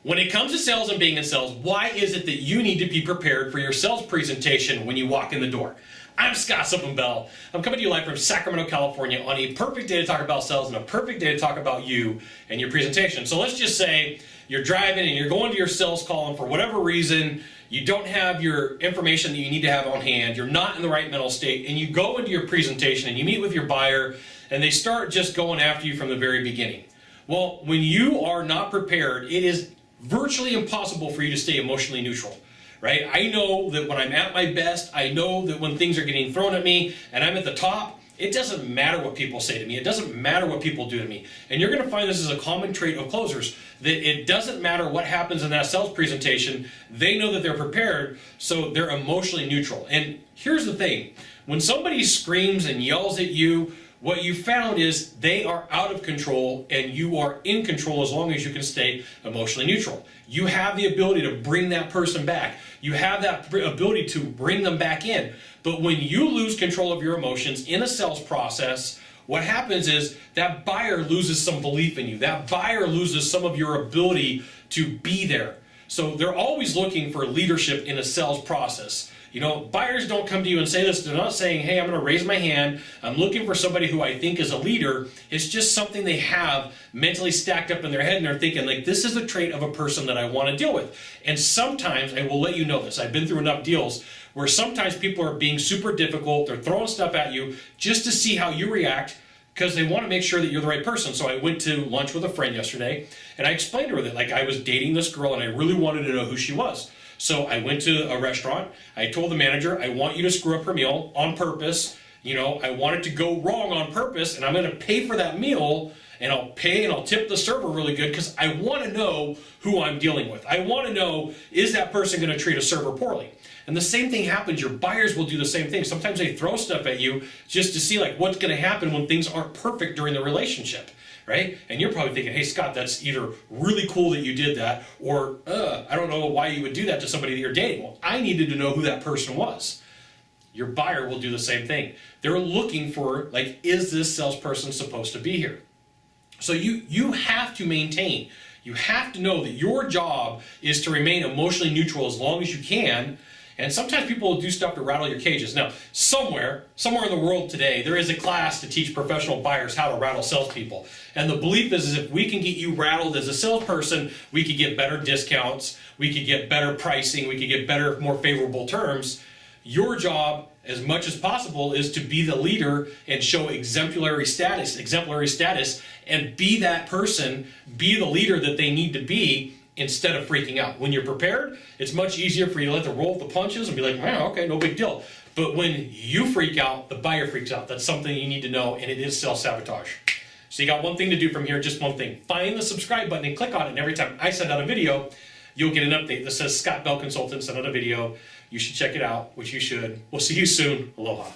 When it comes to sales and being in sales, why is it that you need to be prepared for your sales presentation when you walk in the door? I'm Sylvan Bell. I'm coming to you live from Sacramento, California on a perfect day to talk about sales and a perfect day to talk about you and your presentation. So let's just say you're driving and you're going to your sales call and for whatever reason, you don't have your information that you need to have on hand, you're not in the right mental state, and you go into your presentation and you meet with your buyer and they start just going after you from the very beginning. Well, when you are not prepared, it is virtually impossible for you to stay emotionally neutral, right? I know that when I'm at my best, I know that when things are getting thrown at me and I'm at the top, it doesn't matter what people say to me. It doesn't matter what people do to me. And you're going to find this is a common trait of closers, that it doesn't matter what happens in that sales presentation. They know that they're prepared, so they're emotionally neutral. And here's the thing. When somebody screams and yells at you, what you found is they are out of control and you are in control as long as you can stay emotionally neutral. You have the ability to bring that person back. You have that ability to bring them back in. But when you lose control of your emotions in a sales process, what happens is that buyer loses some belief in you. That buyer loses some of your ability to be there. So they're always looking for leadership in a sales process. You know, buyers don't come to you and say this. They're not saying, hey, I'm going to raise my hand. I'm looking for somebody who I think is a leader. It's just something they have mentally stacked up in their head, and they're thinking, like, this is the trait of a person that I want to deal with. And sometimes, I will let you know this, I've been through enough deals where sometimes people are being super difficult. They're throwing stuff at you just to see how you react, because they want to make sure that you're the right person. So I went to lunch with a friend yesterday, and I explained to her that, like, I was dating this girl, and I really wanted to know who she was. So I went to a restaurant. I told the manager, I want you to screw up her meal on purpose. You know, I want it to go wrong on purpose, and I'm going to pay for that meal, and I'll pay and I'll tip the server really good because I want to know who I'm dealing with. I want to know, is that person going to treat a server poorly? And the same thing happens. Your buyers will do the same thing. Sometimes they throw stuff at you just to see, like, what's going to happen when things aren't perfect during the relationship. Right? And you're probably thinking, hey, Scott, that's either really cool that you did that, or I don't know why you would do that to somebody that you're dating. Well, I needed to know who that person was. Your buyer will do the same thing. They're looking for, like, is this salesperson supposed to be here? So you have to maintain. You have to know that your job is to remain emotionally neutral as long as you can. And sometimes people will do stuff to rattle your cages. Now, somewhere in the world today, there is a class to teach professional buyers how to rattle salespeople. And the belief is if we can get you rattled as a salesperson, we could get better discounts, we could get better pricing, we could get better, more favorable terms. Your job, as much as possible, is to be the leader and show exemplary status, and be that person, be the leader that they need to be, instead of freaking out. When you're prepared, it's much easier for you to let them roll with the punches and be like, wow, okay, no big deal. But when you freak out, the buyer freaks out. That's something you need to know, and it is self-sabotage. So you got one thing to do from here, just one thing. Find the subscribe button and click on it, and every time I send out a video, you'll get an update that says Scott Bell Consultant sent out a video. You should check it out, which you should. We'll see you soon. Aloha.